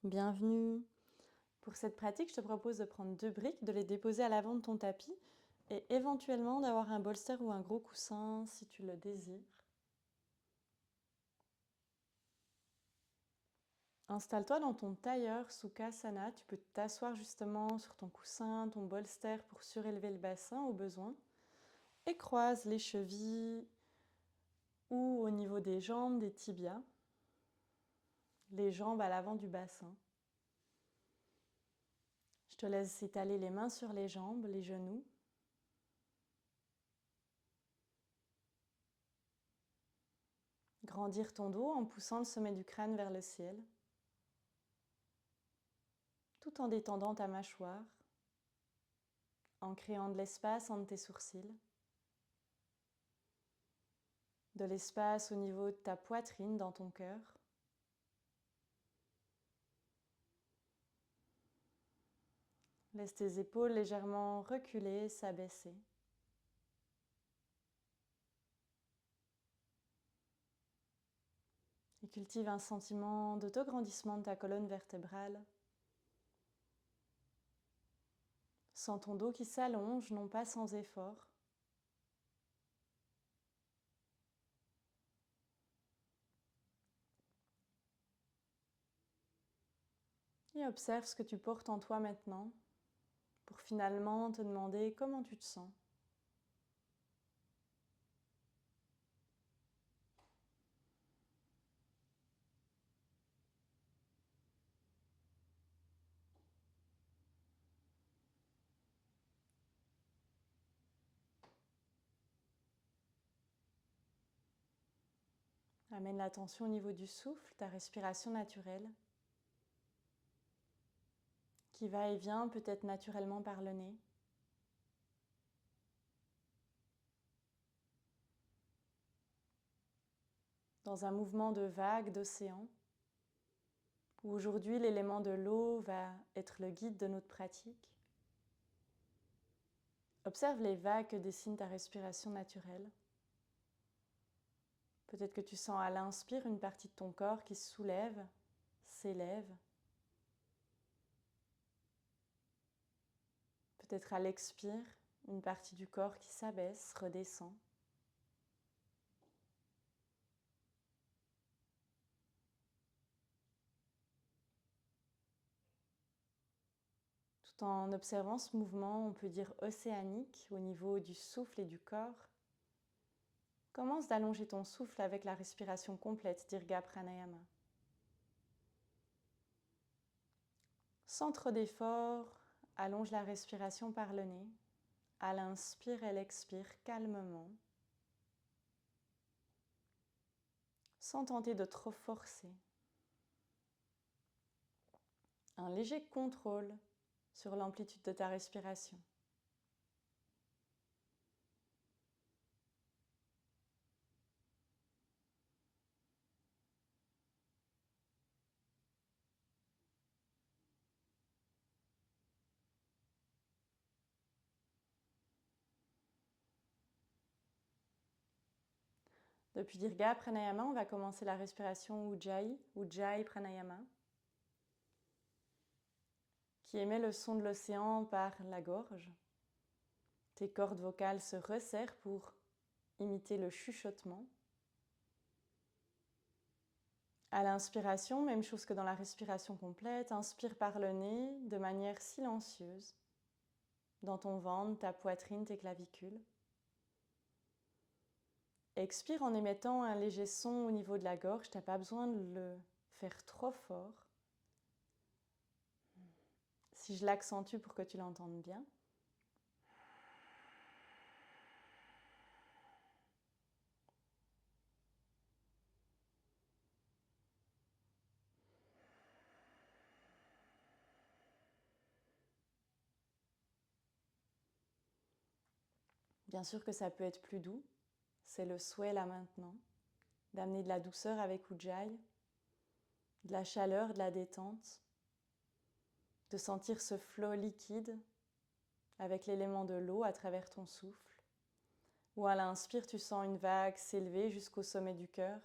Bienvenue. Pour cette pratique, je te propose de prendre 2 briques, de les déposer à l'avant de ton tapis et éventuellement d'avoir un bolster ou un gros coussin si tu le désires. Installe-toi dans ton tailleur Sukhasana. Tu peux t'asseoir justement sur ton coussin, ton bolster pour surélever le bassin au besoin et croise les chevilles ou au niveau des jambes, des tibias, les jambes à l'avant du bassin. Je te laisse étaler les mains sur les jambes, les genoux. Grandir ton dos en poussant le sommet du crâne vers le ciel, tout en détendant ta mâchoire, en créant de l'espace entre tes sourcils, de l'espace au niveau de ta poitrine dans ton cœur. Laisse tes épaules légèrement reculer, s'abaisser. Et cultive un sentiment d'autograndissement de ta colonne vertébrale. Sens ton dos qui s'allonge, non pas sans effort. Et observe ce que tu portes en toi maintenant, pour finalement te demander comment tu te sens. Amène l'attention au niveau du souffle, ta respiration naturelle, qui va et vient peut-être naturellement par le nez. Dans un mouvement de vague, d'océan, où aujourd'hui l'élément de l'eau va être le guide de notre pratique. Observe les vagues que dessine ta respiration naturelle. Peut-être que tu sens à l'inspire une partie de ton corps qui se soulève, s'élève. Peut-être à l'expire, une partie du corps qui s'abaisse, redescend. Tout en observant ce mouvement, on peut dire océanique au niveau du souffle et du corps. Commence d'allonger ton souffle avec la respiration complète d'Irga Pranayama. Sans trop d'effort, allonge la respiration par le nez. À l'inspire et l'expire calmement, sans tenter de trop forcer. Un léger contrôle sur l'amplitude de ta respiration. Depuis Dirga Pranayama, on va commencer la respiration Ujjayi Pranayama, qui émet le son de l'océan par la gorge. Tes cordes vocales se resserrent pour imiter le chuchotement. À l'inspiration, même chose que dans la respiration complète, inspire par le nez de manière silencieuse, dans ton ventre, ta poitrine, tes clavicules. Expire en émettant un léger son au niveau de la gorge, tu n'as pas besoin de le faire trop fort. Si je l'accentue pour que tu l'entendes bien. Bien sûr que ça peut être plus doux, c'est le souhait là maintenant, d'amener de la douceur avec Ujjayi, de la chaleur, de la détente, de sentir ce flot liquide avec l'élément de l'eau à travers ton souffle. Ou à l'inspire, tu sens une vague s'élever jusqu'au sommet du cœur,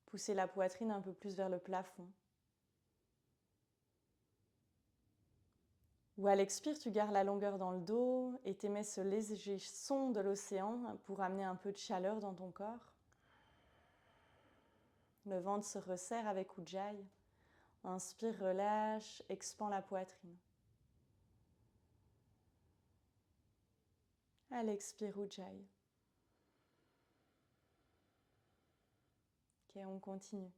pousser la poitrine un peu plus vers le plafond. Ou à l'expire, tu gardes la longueur dans le dos et t'émets ce léger son de l'océan pour amener un peu de chaleur dans ton corps. Le ventre se resserre avec Ujjayi. Inspire, relâche, expand la poitrine. À l'expire, Ujjayi. Ok, on continue.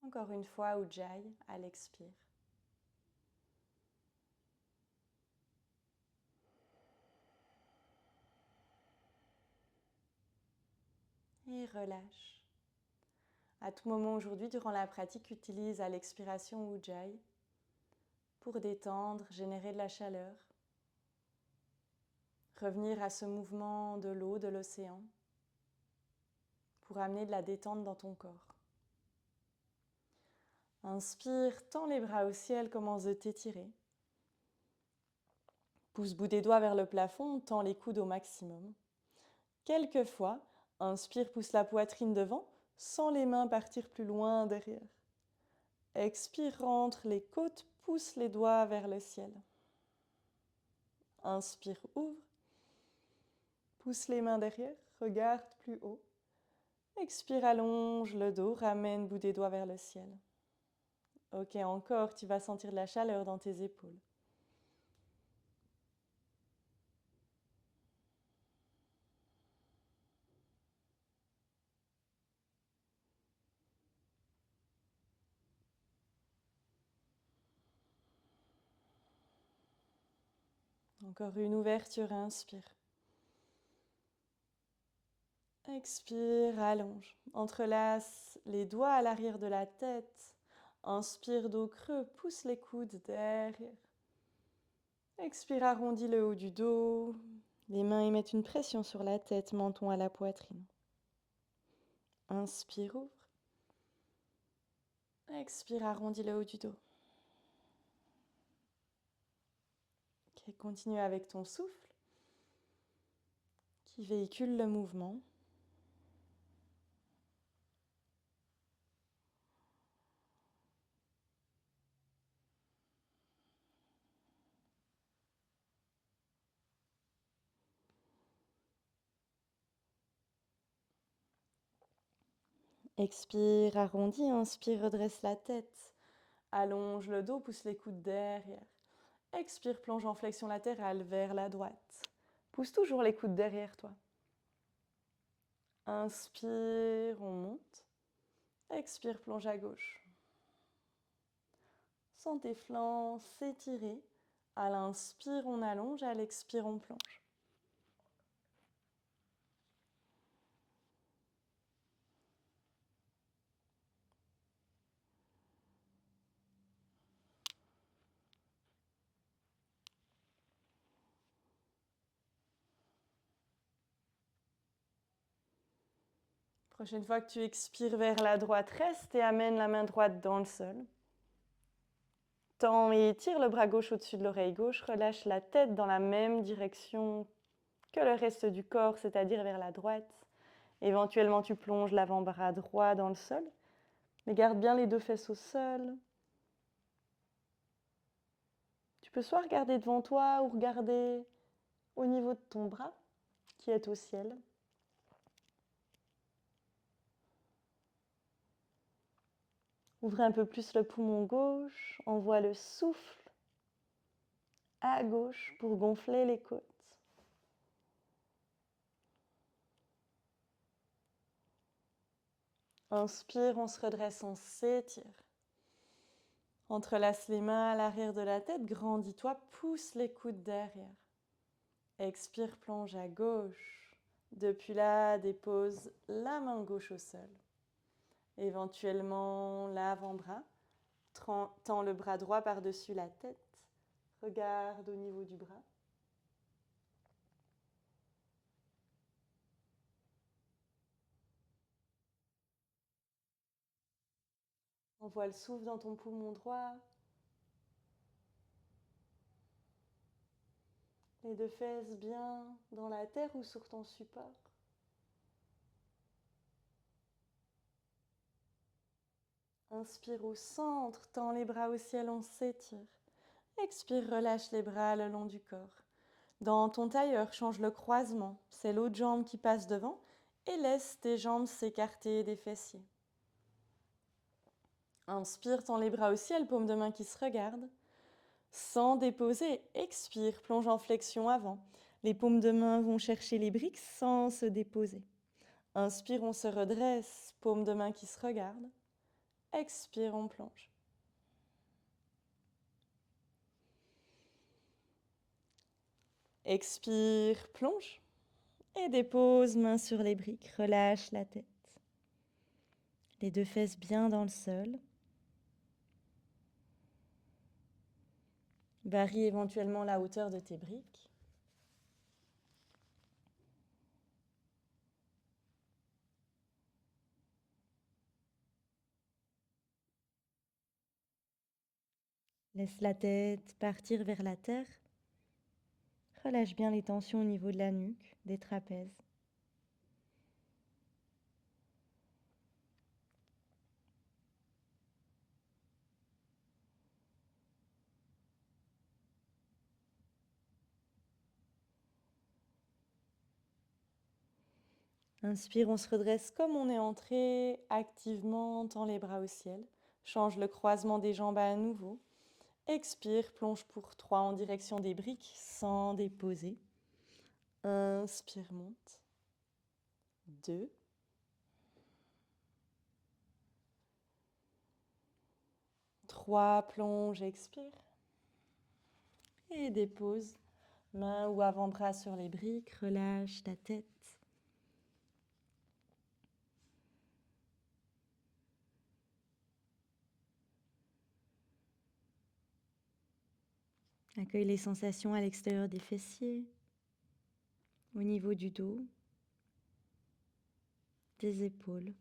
Encore une fois, Ujjayi, à l'expire. Et relâche. À tout moment aujourd'hui, durant la pratique, utilise à l'expiration Ujjayi pour détendre, générer de la chaleur. Revenir à ce mouvement de l'eau, de l'océan, pour amener de la détente dans ton corps. Inspire, tends les bras au ciel, commence de t'étirer. Pousse bout des doigts vers le plafond, tends les coudes au maximum. Quelquefois, inspire, pousse la poitrine devant, sans les mains partir plus loin derrière. Expire, rentre les côtes, pousse les doigts vers le ciel. Inspire, ouvre. Pousse les mains derrière, regarde plus haut. Expire, allonge le dos, ramène bout des doigts vers le ciel. Ok, encore, tu vas sentir de la chaleur dans tes épaules. Encore une ouverture, inspire. Expire, allonge. Entrelace les doigts à l'arrière de la tête. Inspire, dos creux, pousse les coudes derrière. Expire, arrondis le haut du dos. Les mains y mettent une pression sur la tête, menton à la poitrine. Inspire, ouvre. Expire, arrondis le haut du dos. Ok, continue avec ton souffle qui véhicule le mouvement. Expire, arrondis, inspire, redresse la tête. Allonge le dos, pousse les coudes derrière. Expire, plonge en flexion latérale vers la droite. Pousse toujours les coudes derrière toi. Inspire, on monte. Expire, plonge à gauche. Sens tes flancs s'étirer. À l'inspire, on allonge. À l'expire, on plonge. Prochaine fois que tu expires vers la droite, reste et amène la main droite dans le sol. Tends et étire le bras gauche au-dessus de l'oreille gauche. Relâche la tête dans la même direction que le reste du corps, c'est-à-dire vers la droite. Éventuellement, tu plonges l'avant-bras droit dans le sol, mais garde bien les deux fesses au sol. Tu peux soit regarder devant toi ou regarder au niveau de ton bras qui est au ciel. Ouvrez un peu plus le poumon gauche, envoie le souffle à gauche pour gonfler les côtes. Inspire, on se redresse, on s'étire. Entrelace les mains à l'arrière de la tête, grandis-toi, pousse les coudes derrière. Expire, plonge à gauche. Depuis là, dépose la main gauche au sol. Éventuellement l'avant-bras Tends le bras droit par-dessus la tête. Regarde au niveau du bras. Envoie le souffle dans ton poumon droit. Les deux fesses bien dans la terre ou sur ton support. Inspire au centre, tends les bras au ciel, on s'étire. Expire, relâche les bras le long du corps. Dans ton tailleur, change le croisement. C'est l'autre jambe qui passe devant et laisse tes jambes s'écarter des fessiers. Inspire, tends les bras au ciel, paume de main qui se regardent. Sans déposer, expire, plonge en flexion avant. Les paumes de main vont chercher les briques sans se déposer. Inspire, on se redresse, paume de main qui se regardent. Expire, on plonge. Expire, plonge. Et dépose, main sur les briques, relâche la tête. Les deux fesses bien dans le sol. Varie éventuellement la hauteur de tes briques. Laisse la tête partir vers la terre. Relâche bien les tensions au niveau de la nuque, des trapèzes. Inspire, on se redresse comme on est entré, activement, tend les bras au ciel. Change le croisement des jambes à nouveau. Expire, plonge pour 3 en direction des briques sans déposer. Inspire, monte. 2. 3, plonge, expire. Et dépose. Main ou avant-bras sur les briques, relâche ta tête. Accueille les sensations à l'extérieur des fessiers, au niveau du dos, des épaules.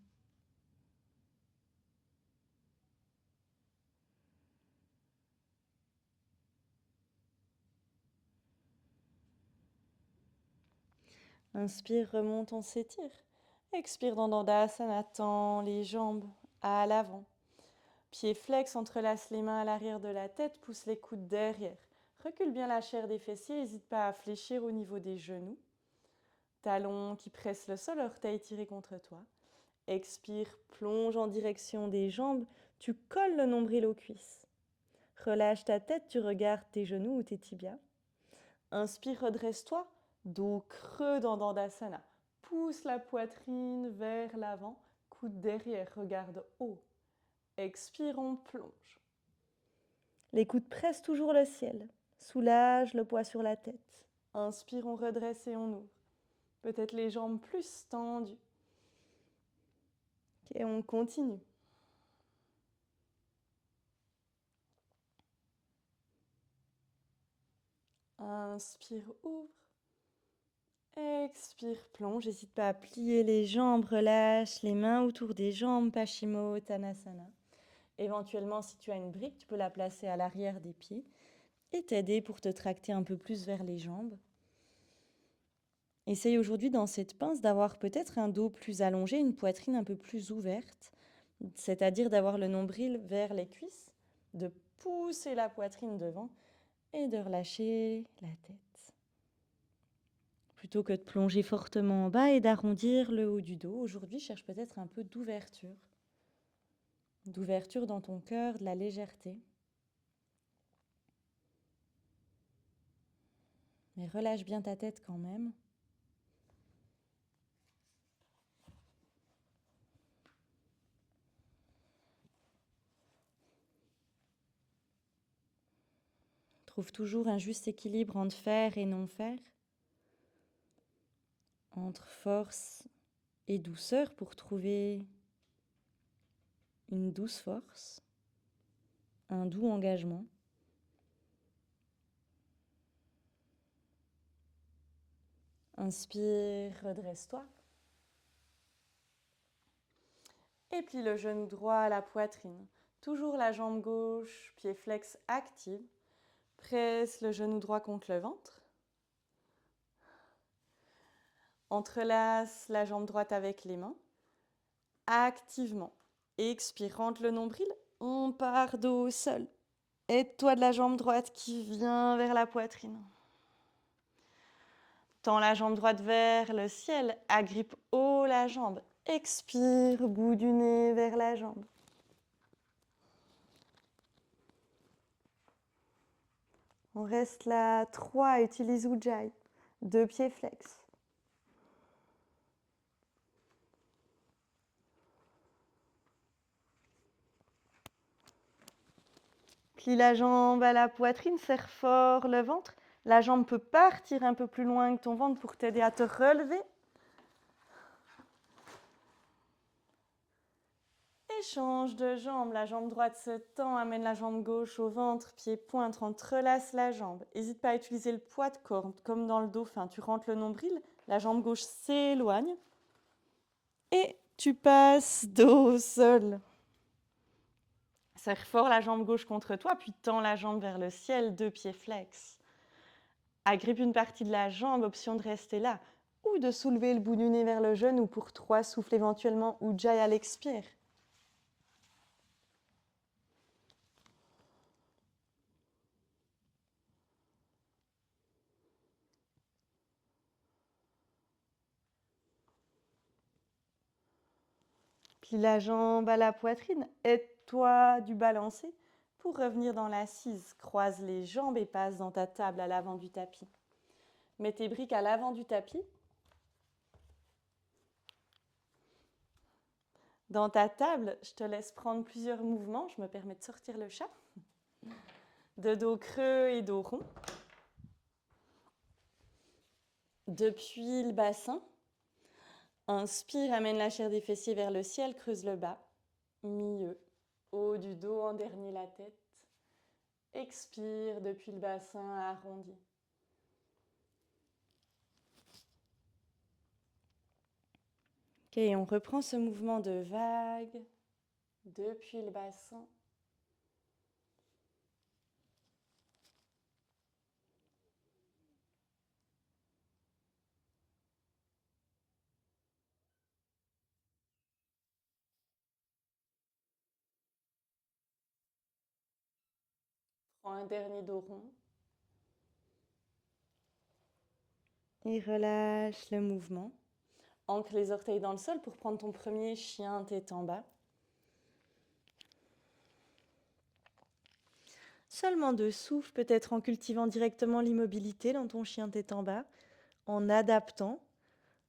Inspire, remonte, on s'étire. Expire dans Dandasana, tend les jambes à l'avant. Pieds flex, entrelace les mains à l'arrière de la tête, pousse les coudes derrière. Recule bien la chair des fessiers, n'hésite pas à fléchir au niveau des genoux. Talons qui pressent le sol, orteils tirés contre toi. Expire, plonge en direction des jambes, tu colles le nombril aux cuisses. Relâche ta tête, tu regardes tes genoux ou tes tibias. Inspire, redresse-toi, dos creux dans Dandasana. Pousse la poitrine vers l'avant, coude derrière, regarde haut. Expire, on plonge. Les coudes pressent toujours le ciel. Soulage le poids sur la tête. Inspire, on redresse et on ouvre. Peut-être les jambes plus tendues. Et on continue. Inspire, ouvre. Expire, plonge. N'hésite pas à plier les jambes, relâche les mains autour des jambes, Paschimottanasana. Éventuellement, si tu as une brique, tu peux la placer à l'arrière des pieds et t'aider pour te tracter un peu plus vers les jambes. Essaye aujourd'hui dans cette pince d'avoir peut-être un dos plus allongé, une poitrine un peu plus ouverte, c'est-à-dire d'avoir le nombril vers les cuisses, de pousser la poitrine devant et de relâcher la tête. Plutôt que de plonger fortement en bas et d'arrondir le haut du dos, aujourd'hui cherche peut-être un peu d'ouverture dans ton cœur, de la légèreté. Mais relâche bien ta tête quand même. Trouve toujours un juste équilibre entre faire et non faire, entre force et douceur pour trouver une douce force. un doux engagement. Inspire, redresse-toi. Et plie le genou droit à la poitrine. Toujours la jambe gauche, pied flex active. Presse le genou droit contre le ventre. Entrelace la jambe droite avec les mains. Activement. Expire, rentre le nombril. On part dos au sol. Aide-toi de la jambe droite qui vient vers la poitrine. Tends la jambe droite vers le ciel. Agrippe haut la jambe. Expire, bout du nez vers la jambe. On reste là. 3, utilise Ujjayi. 2 pieds flex. Plie la jambe à la poitrine, serre fort le ventre. La jambe peut partir un peu plus loin que ton ventre pour t'aider à te relever. Et change de jambe. La jambe droite se tend, amène la jambe gauche au ventre, pied pointe, relâche la jambe. N'hésite pas à utiliser le poids de corps, comme dans le dauphin. Tu rentres le nombril, la jambe gauche s'éloigne et tu passes dos au sol. Serre fort la jambe gauche contre toi, puis tends la jambe vers le ciel, 2 pieds flex. Agrippe une partie de la jambe, option de rester là, ou de soulever le bout du nez vers le genou pour 3, souffle éventuellement Ujjayi à l'expire. Plie la jambe à la poitrine, aide-toi du balancé pour revenir dans l'assise. Croise les jambes et passe dans ta table à l'avant du tapis. Mets tes briques à l'avant du tapis. Dans ta table, je te laisse prendre plusieurs mouvements. Je me permets de sortir le chat. De dos creux et dos rond. Depuis le bassin, inspire, amène la chair des fessiers vers le ciel, creuse le bas. Milieu, haut du dos, en dernier la tête. Expire depuis le bassin, arrondi. Ok, on reprend ce mouvement de vague depuis le bassin. Prends un dernier dos rond. Et relâche le mouvement. Ancre les orteils dans le sol pour prendre ton premier chien tête en bas. Seulement 2 souffles, peut-être en cultivant directement l'immobilité dans ton chien tête en bas, en adaptant,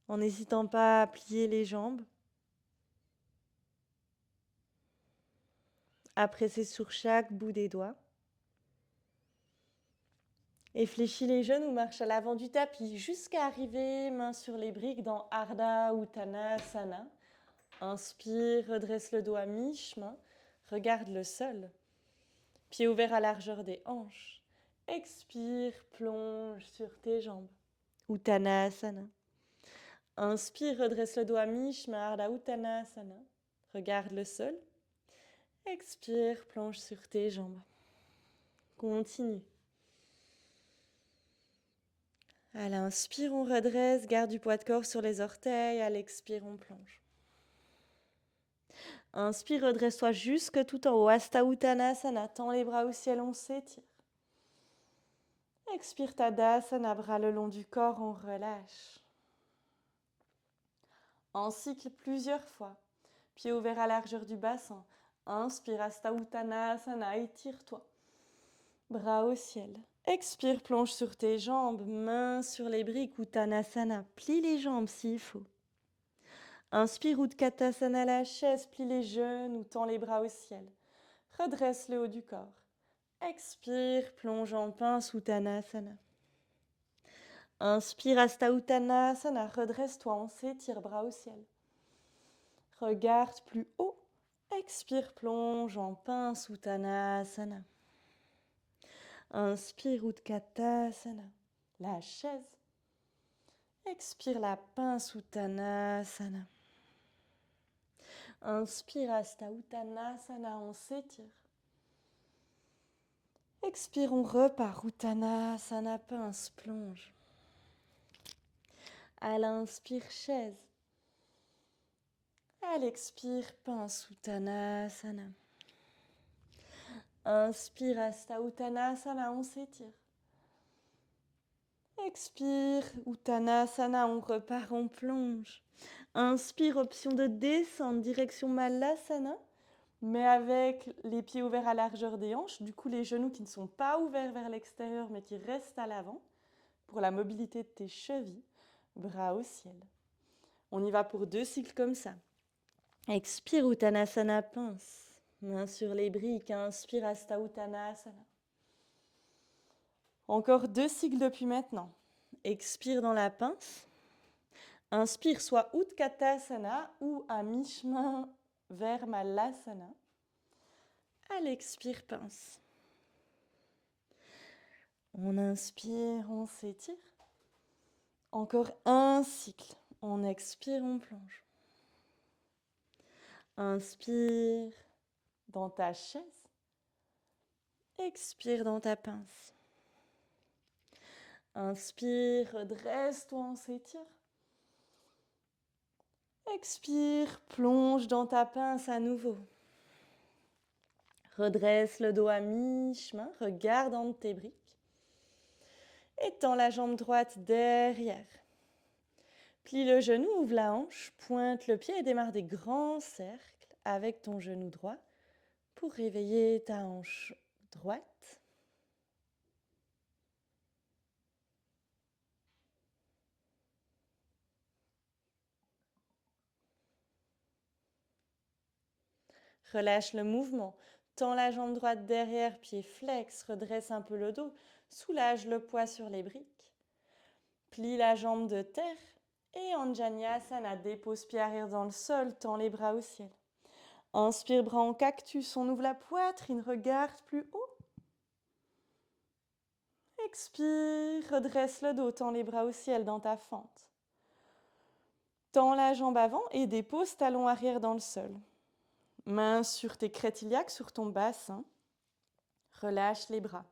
en n'hésitant pas à plier les jambes, à presser sur chaque bout des doigts. Et fléchis les genoux, marche à l'avant du tapis jusqu'à arriver main sur les briques dans Ardha Uttanasana. Inspire, redresse le dos à mi-chemin, regarde le sol. Pieds ouverts à largeur des hanches. Expire, plonge sur tes jambes. Uttanasana. Inspire, redresse le dos à mi-chemin, Ardha Uttanasana. Regarde le sol. Expire, plonge sur tes jambes. Continue. À l'inspire, on redresse, garde du poids de corps sur les orteils. À l'expire, on plonge. Inspire, redresse-toi jusque tout en haut. Hasta Uttanasana, tends les bras au ciel, on s'étire. Expire, Tadasana, bras le long du corps, on relâche. En cycle plusieurs fois. Pieds ouverts à largeur du bassin. Inspire, Hasta Uttanasana, étire-toi. Bras au ciel. Expire, plonge sur tes jambes, mains sur les briques, Uttanasana. Plie les jambes s'il faut. Inspire, Utkatasana, la chaise, plie les genoux, tends les bras au ciel. Redresse le haut du corps. Expire, plonge en pince, Uttanasana. Inspire, Hasta Uttanasana, redresse-toi, on s'étire, bras au ciel. Regarde plus haut. Expire, plonge en pince Uttanasana. Inspire Utkatasana, la chaise. Expire la pince Uttanasana. Inspire Hasta Uttanasana, on s'étire. Expire, on repart Uttanasana, pince, plonge. À l'inspire, chaise. À l'expire, pince Uttanasana. Inspire Hasta Uttanasana, on s'étire. Expire, Uttanasana, on repart, on plonge. Inspire, option de descendre, direction Malasana, mais avec les pieds ouverts à largeur des hanches, du coup les genoux qui ne sont pas ouverts vers l'extérieur, mais qui restent à l'avant, pour la mobilité de tes chevilles, bras au ciel. On y va pour 2 cycles comme ça. Expire, Uttanasana, pince. Main sur les briques, inspire, Hasta Uttanasana. Encore 2 cycles depuis maintenant. Expire dans la pince. Inspire soit Utkatasana ou à mi-chemin vers Malasana. À l'expire, pince. On inspire, on s'étire. Encore un cycle. On expire, on plonge. Inspire dans ta chaise. Expire dans ta pince. Inspire, redresse-toi, on s'étire. Expire, plonge dans ta pince à nouveau. Redresse le dos à mi-chemin, regarde entre tes briques. Étends la jambe droite derrière. Plie le genou, ouvre la hanche, pointe le pied et démarre des grands cercles avec ton genou droit pour réveiller ta hanche droite. Relâche le mouvement. Tends la jambe droite derrière, pied flex, redresse un peu le dos, soulage le poids sur les briques. Plie la jambe de terre et Anjaneyasana, dépose pied arrière dans le sol, tends les bras au ciel. Inspire, bras en cactus, on ouvre la poitrine, regarde plus haut. Expire, redresse le dos, tends les bras au ciel dans ta fente. Tends la jambe avant et dépose talon arrière dans le sol. Main sur tes crêtes iliaques, sur ton bassin. Relâche les bras.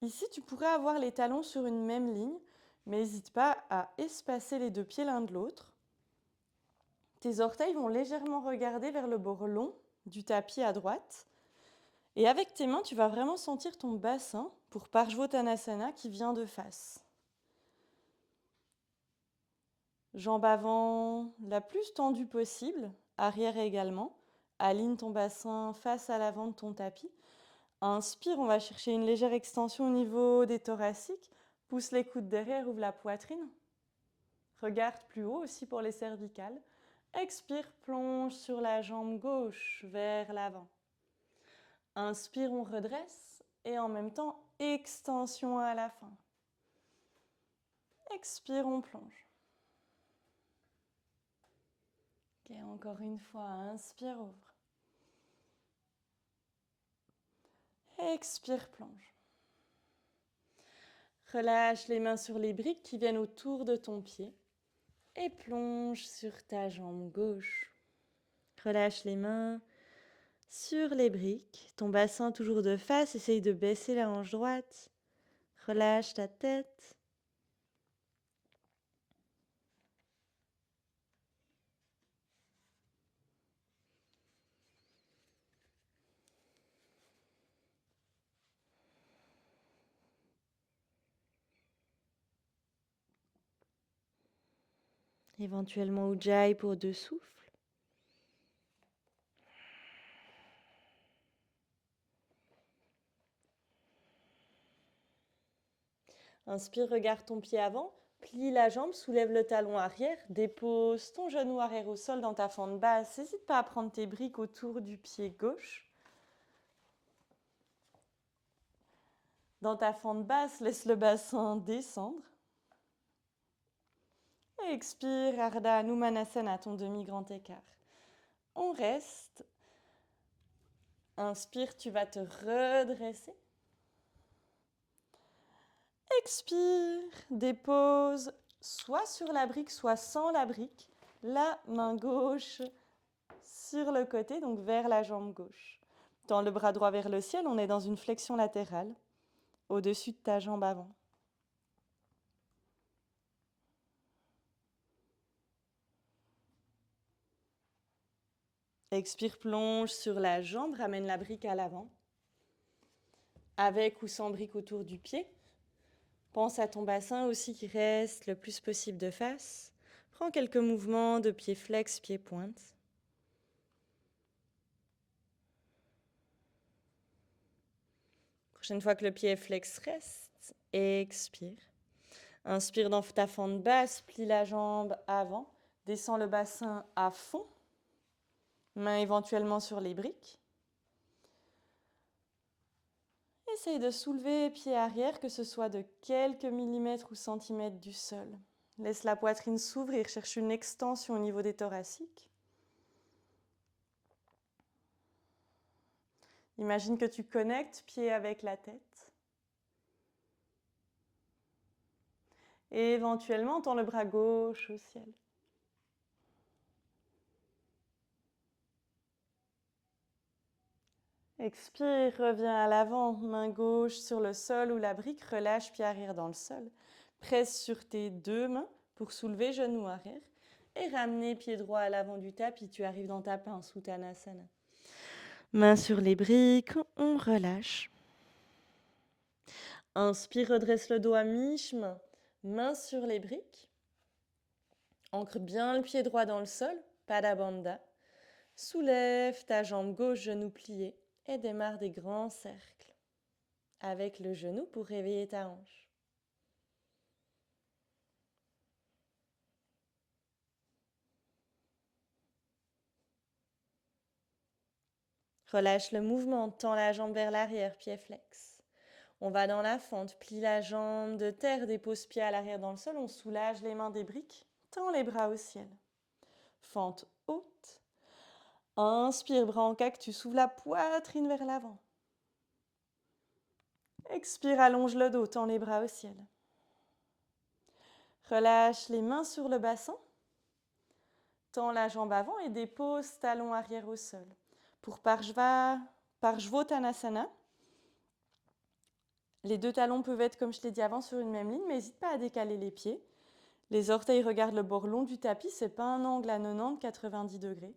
Ici, tu pourrais avoir les talons sur une même ligne, mais n'hésite pas à espacer les 2 pieds l'un de l'autre. Tes orteils vont légèrement regarder vers le bord long du tapis à droite. Et avec tes mains, tu vas vraiment sentir ton bassin pour Parshvottanasana qui vient de face. Jambe avant la plus tendue possible, arrière également. Aligne ton bassin face à l'avant de ton tapis. Inspire, on va chercher une légère extension au niveau des thoraciques. Pousse les coudes derrière, ouvre la poitrine. Regarde plus haut aussi pour les cervicales. Expire, plonge sur la jambe gauche vers l'avant. Inspire, on redresse et en même temps, extension à la fin. Expire, on plonge. Ok, encore une fois, inspire, ouvre. Expire, plonge. Relâche les mains sur les briques qui viennent autour de ton pied et plonge sur ta jambe gauche. Relâche les mains sur les briques. Ton bassin toujours de face, essaye de baisser la hanche droite. Relâche ta tête. Éventuellement Ujjayi pour 2 souffles. Inspire, regarde ton pied avant, plie la jambe, soulève le talon arrière, dépose ton genou arrière au sol dans ta fente basse. N'hésite pas à prendre tes briques autour du pied gauche. Dans ta fente basse, laisse le bassin descendre. Et expire, Ardha Hanumanasana, ton demi-grand écart. On reste Inspire, tu vas te redresser. Expire, dépose soit sur la brique, soit sans la brique. La main gauche sur le côté, donc vers la jambe gauche. Tends le bras droit vers le ciel, on est dans une flexion latérale, au-dessus de ta jambe avant. Expire, plonge sur la jambe, ramène la brique à l'avant. Avec ou sans brique autour du pied. Pense à ton bassin aussi qui reste le plus possible de face. Prends quelques mouvements de pied flex, pied pointe. Prochaine fois que le pied est flex, reste. Expire. Inspire dans ta fente basse, plie la jambe avant. Descends le bassin à fond. Main éventuellement sur les briques. Essaye de soulever pied arrière, que ce soit de quelques millimètres ou centimètres du sol. Laisse la poitrine s'ouvrir, cherche une extension au niveau des thoraciques. Imagine que tu connectes pied avec la tête. Et éventuellement, tends le bras gauche au ciel. Expire, reviens à l'avant, main gauche sur le sol ou la brique, relâche pied arrière dans le sol. Presse sur tes deux mains pour soulever genou arrière et ramener pied droit à l'avant du tapis. Tu arrives dans ta pince, Uttanasana. Main sur les briques, on relâche. Inspire, redresse le dos à mi-chemin, main sur les briques. Ancre bien le pied droit dans le sol, Pada Bandha. Soulève ta jambe gauche, genou plié et démarre des grands cercles avec le genou pour réveiller ta hanche. Relâche le mouvement, tends la jambe vers l'arrière, pied flex. On va dans la fente, plie la jambe de terre, dépose pied à l'arrière dans le sol, on soulage les mains des briques, tends les bras au ciel. Fente haute. Inspire, bras en cactus, ouvre la poitrine vers l'avant. Expire, allonge le dos, tends les bras au ciel. Relâche les mains sur le bassin. Tends la jambe avant et dépose talon arrière au sol. Pour Parshvottanasana, les deux talons peuvent être, comme je l'ai dit avant, sur une même ligne, mais n'hésite pas à décaler les pieds. Les orteils regardent le bord long du tapis, ce n'est pas un angle à 90 degrés.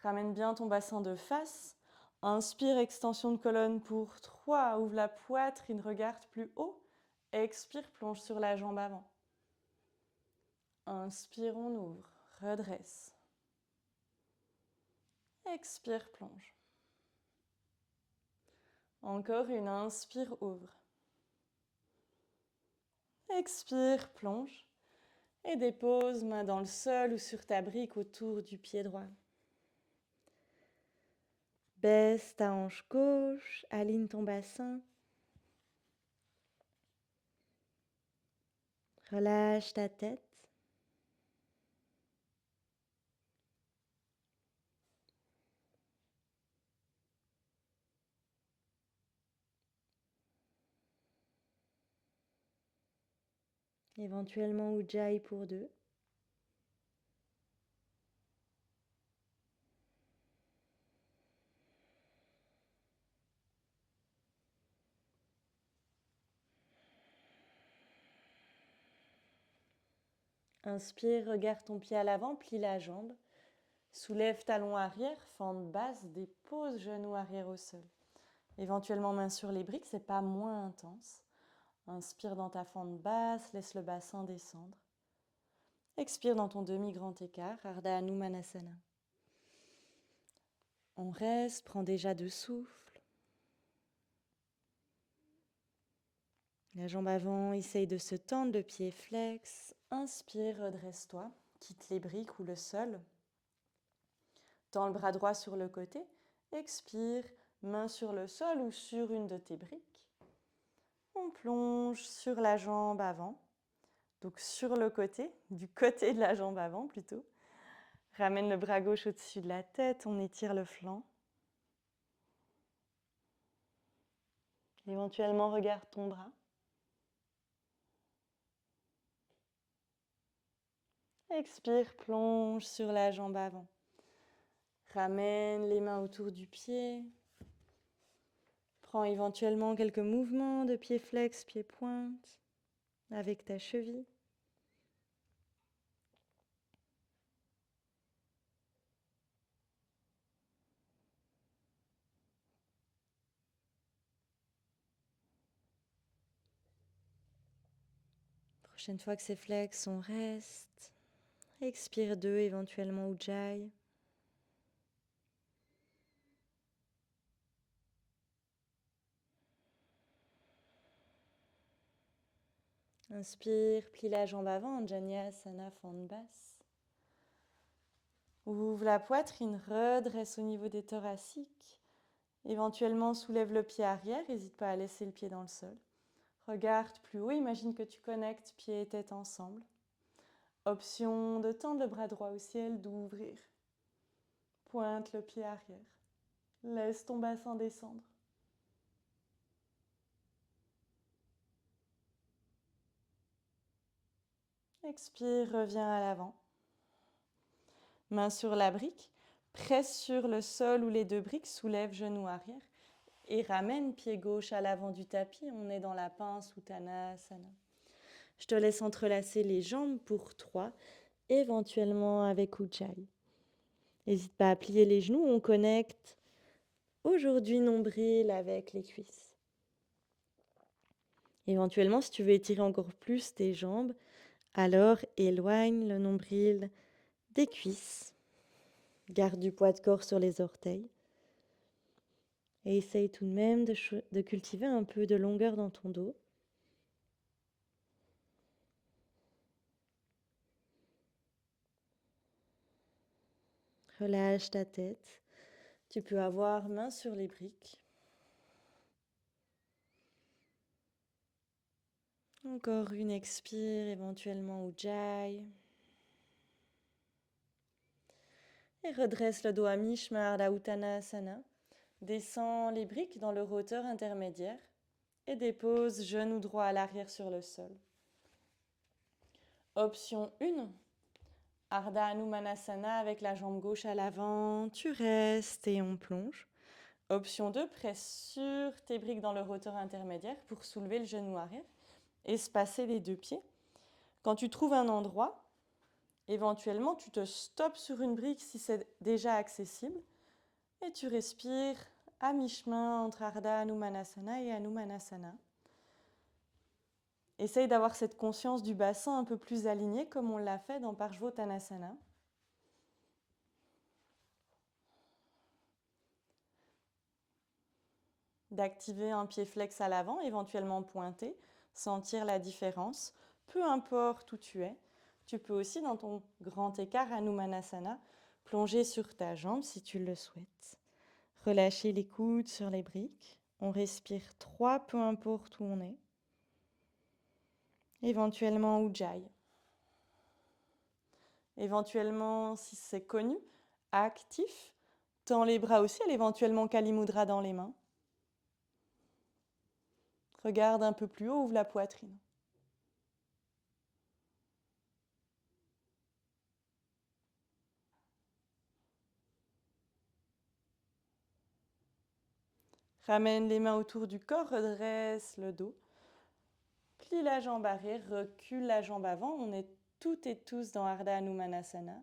Ramène bien ton bassin de face. Inspire, extension de colonne pour 3. Ouvre la poitrine, regarde plus haut. Expire, plonge sur la jambe avant. Inspire, on ouvre, redresse. Expire, plonge. Encore une, inspire, ouvre. Expire, plonge. Et dépose, main dans le sol ou sur ta brique autour du pied droit. Baisse ta hanche gauche, aligne ton bassin. Relâche ta tête. Éventuellement Ujjayi pour 2. Inspire, regarde ton pied à l'avant, plie la jambe. Soulève talon arrière, fente basse, dépose genou arrière au sol. Éventuellement main sur les briques, c'est pas moins intense. Inspire dans ta fente basse, laisse le bassin descendre. Expire dans ton demi-grand écart, Ardha Hanumanasana. On reste, prends déjà de souffle. La jambe avant, essaye de se tendre, le pied flex. Inspire, redresse-toi, quitte les briques ou le sol. Tends le bras droit sur le côté. Expire, main sur le sol ou sur une de tes briques. On plonge sur la jambe avant, donc sur le côté, du côté de la jambe avant plutôt. Ramène le bras gauche au-dessus de la tête, on étire le flanc. Éventuellement, regarde ton bras. Expire, plonge sur la jambe avant. Ramène les mains autour du pied. Prends éventuellement quelques mouvements de pied flex, pied pointe avec ta cheville. Prochaine fois que c'est flex, on reste. Expire 2, éventuellement Ujjayi. Inspire, plie la jambe avant, Anjaneyasana, fente basse. Ouvre la poitrine, redresse au niveau des thoraciques. Éventuellement, soulève le pied arrière, n'hésite pas à laisser le pied dans le sol. Regarde plus haut, imagine que tu connectes pied et tête ensemble. Option de tendre le bras droit au ciel, d'ouvrir. Pointe le pied arrière. Laisse ton bassin descendre. Expire, reviens à l'avant. Main sur la brique, presse sur le sol ou les deux briques, soulève genou arrière et ramène pied gauche à l'avant du tapis. On est dans la pince Uttanasana. Je te laisse entrelacer les jambes pour 3, éventuellement avec Ujjayi. N'hésite pas à plier les genoux, on connecte aujourd'hui nombril avec les cuisses. Éventuellement, si tu veux étirer encore plus tes jambes, alors éloigne le nombril des cuisses. Garde du poids de corps sur les orteils. Et essaye tout de même de cultiver un peu de longueur dans ton dos. Relâche ta tête. Tu peux avoir main sur les briques. Encore une expire, éventuellement Ujjayi. Et redresse le dos à mi-chemin, Ardha Uttanasana. Descends les briques dans leur hauteur intermédiaire et dépose genou droit à l'arrière sur le sol. Option 1, Ardha Hanumanasana avec la jambe gauche à l'avant. Tu restes et on plonge. Option 2, presse sur tes briques dans leur hauteur intermédiaire pour soulever le genou arrière, espacer les deux pieds. Quand tu trouves un endroit, éventuellement, tu te stoppes sur une brique si c'est déjà accessible et tu respires à mi-chemin entre Ardha Hanumanasana et Hanumanasana. Essaye d'avoir cette conscience du bassin un peu plus aligné comme on l'a fait dans Parshvottanasana. D'activer un pied flex à l'avant, éventuellement pointé, sentir la différence, peu importe où tu es. Tu peux aussi, dans ton grand écart Hanumanasana, plonger sur ta jambe si tu le souhaites. Relâcher les coudes sur les briques. On respire 3, peu importe où on est. Éventuellement Ujjayi. Éventuellement, si c'est connu, actif, tends les bras au ciel, éventuellement Kali Mudra dans les mains. Regarde un peu plus haut, ouvre la poitrine. Ramène les mains autour du corps, redresse le dos. Plie la jambe arrière, recule la jambe avant. On est toutes et tous dans Ardha Hanumanasana.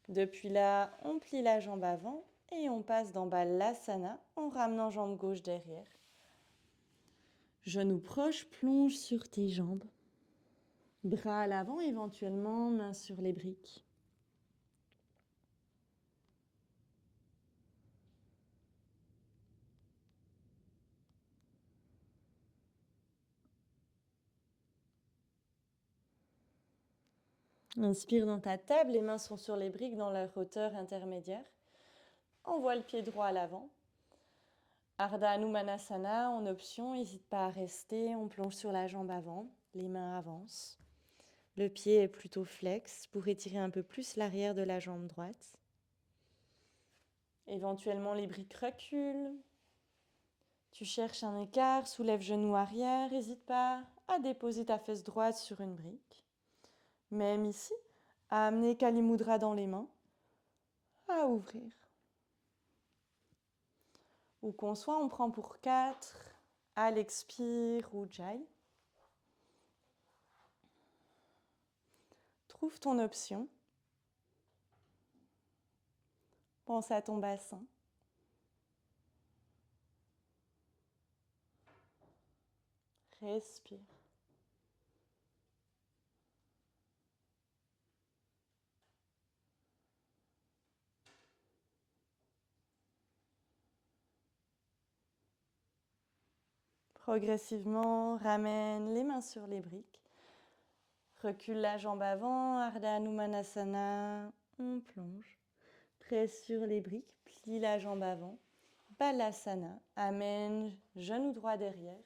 Depuis là, on plie la jambe avant et on passe dans Balasana en ramenant jambe gauche derrière. Genou proche, plonge sur tes jambes. Bras à l'avant, éventuellement mains sur les briques. Inspire dans ta table, les mains sont sur les briques dans leur hauteur intermédiaire. Envoie le pied droit à l'avant. Ardha Hanumanasana, en option, n'hésite pas à rester. On plonge sur la jambe avant, les mains avancent. Le pied est plutôt flex pour étirer un peu plus l'arrière de la jambe droite. Éventuellement, les briques reculent. Tu cherches un écart, soulève genou arrière, n'hésite pas à déposer ta fesse droite sur une brique. Même ici, à amener Kali Mudra dans les mains, à ouvrir. Où qu'on soit, on prend pour 4, à l'expire, Ujjayi. Trouve ton option. Pense à ton bassin. Respire. Progressivement, ramène les mains sur les briques. Recule la jambe avant, Ardha Hanumanasana, on plonge. Presse sur les briques, plie la jambe avant. Balasana, amène, genou droit derrière.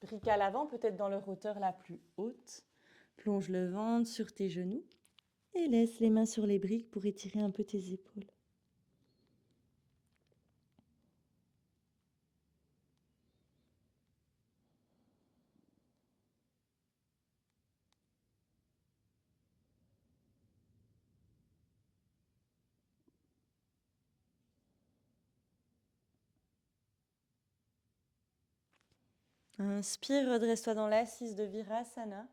Brique à l'avant, peut-être dans leur hauteur la plus haute. Plonge le ventre sur tes genoux et laisse les mains sur les briques pour étirer un peu tes épaules. Inspire, redresse-toi dans l'assise de Virasana.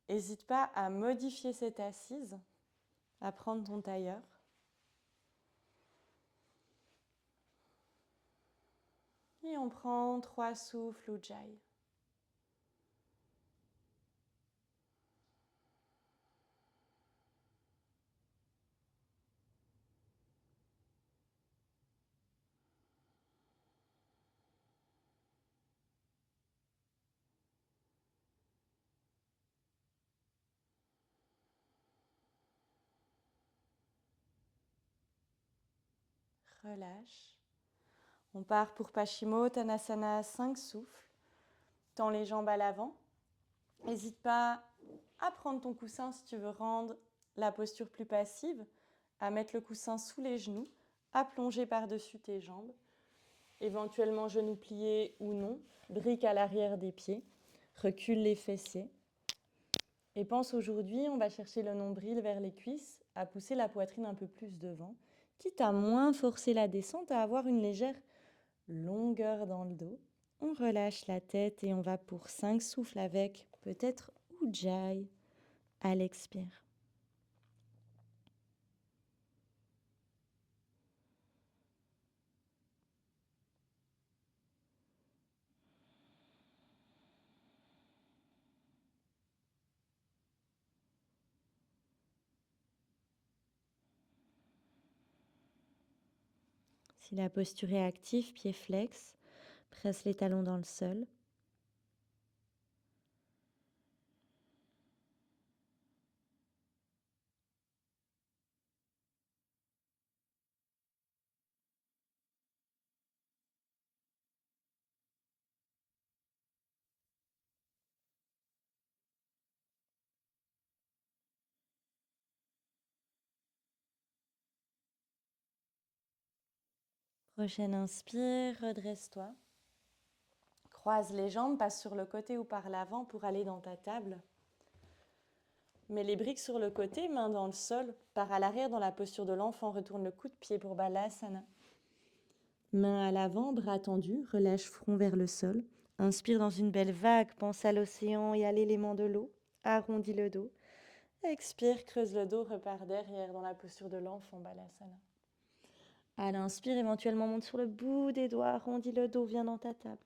N'hésite pas à modifier cette assise, à prendre ton tailleur. Et on prend 3 souffles Ujjayi. Relâche. On part pour Paschimottanasana, 5 souffles. Tends les jambes à l'avant. N'hésite pas à prendre ton coussin si tu veux rendre la posture plus passive, à mettre le coussin sous les genoux, à plonger par-dessus tes jambes, éventuellement genoux pliés ou non, brique à l'arrière des pieds, recule les fessiers. Et pense aujourd'hui, on va chercher le nombril vers les cuisses, à pousser la poitrine un peu plus devant, quitte à moins forcer la descente, à avoir une légère longueur dans le dos. On relâche la tête et on va pour 5 souffles avec peut-être Ujjayi à l'expire. Si la posture est active, pied flex, presse les talons dans le sol. Prochaine inspire, redresse-toi. Croise les jambes, passe sur le côté ou par l'avant pour aller dans ta table. Mets les briques sur le côté, main dans le sol. Pars à l'arrière dans la posture de l'enfant. Retourne le coup de pied pour Balasana. Main à l'avant, bras tendus, relâche front vers le sol. Inspire dans une belle vague, pense à l'océan et à l'élément de l'eau. Arrondis le dos. Expire, creuse le dos, repars derrière dans la posture de l'enfant, Balasana. À l'inspire, éventuellement monte sur le bout des doigts, arrondis le dos, viens dans ta table.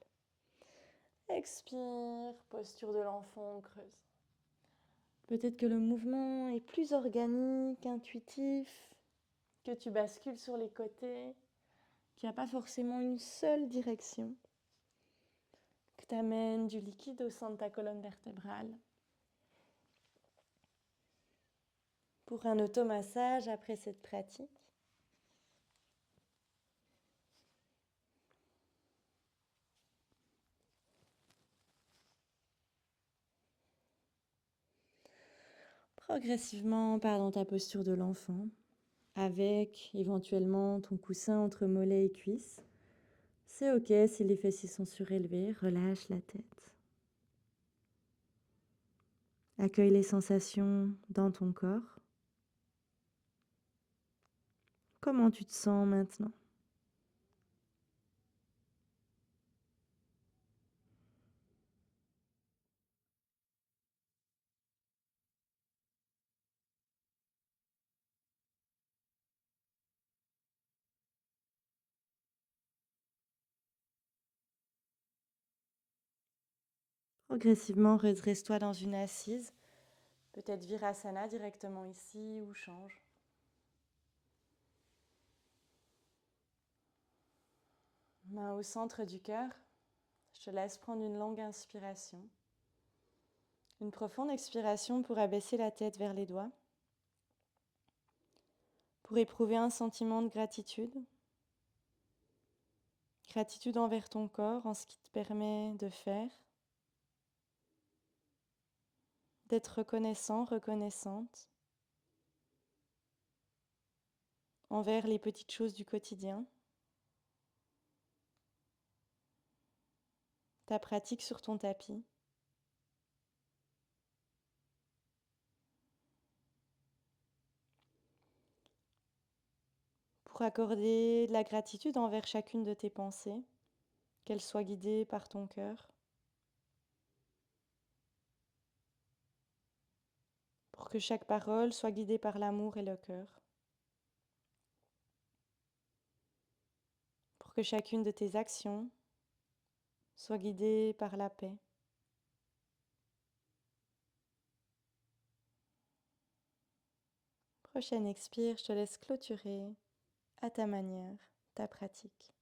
Expire, posture de l'enfant, on creuse. Peut-être que le mouvement est plus organique, intuitif, que tu bascules sur les côtés, qu'il n'y a pas forcément une seule direction, que tu amènes du liquide au sein de ta colonne vertébrale. Pour un automassage après cette pratique, progressivement, pars dans ta posture de l'enfant, avec éventuellement ton coussin entre mollets et cuisses. C'est ok si les fessiers sont surélevés, relâche la tête. Accueille les sensations dans ton corps. Comment tu te sens maintenant? Progressivement, redresse-toi dans une assise. Peut-être Virasana directement ici ou change. Main au centre du cœur. Je te laisse prendre une longue inspiration. Une profonde expiration pour abaisser la tête vers les doigts. Pour éprouver un sentiment de gratitude. Gratitude envers ton corps, en ce qui te permet de faire. D'être reconnaissant, reconnaissante. Envers les petites choses du quotidien. Ta pratique sur ton tapis. Pour accorder de la gratitude envers chacune de tes pensées, qu'elles soient guidées par ton cœur. Pour que chaque parole soit guidée par l'amour et le cœur. Pour que chacune de tes actions soit guidée par la paix. Prochaine expire, je te laisse clôturer à ta manière ta pratique.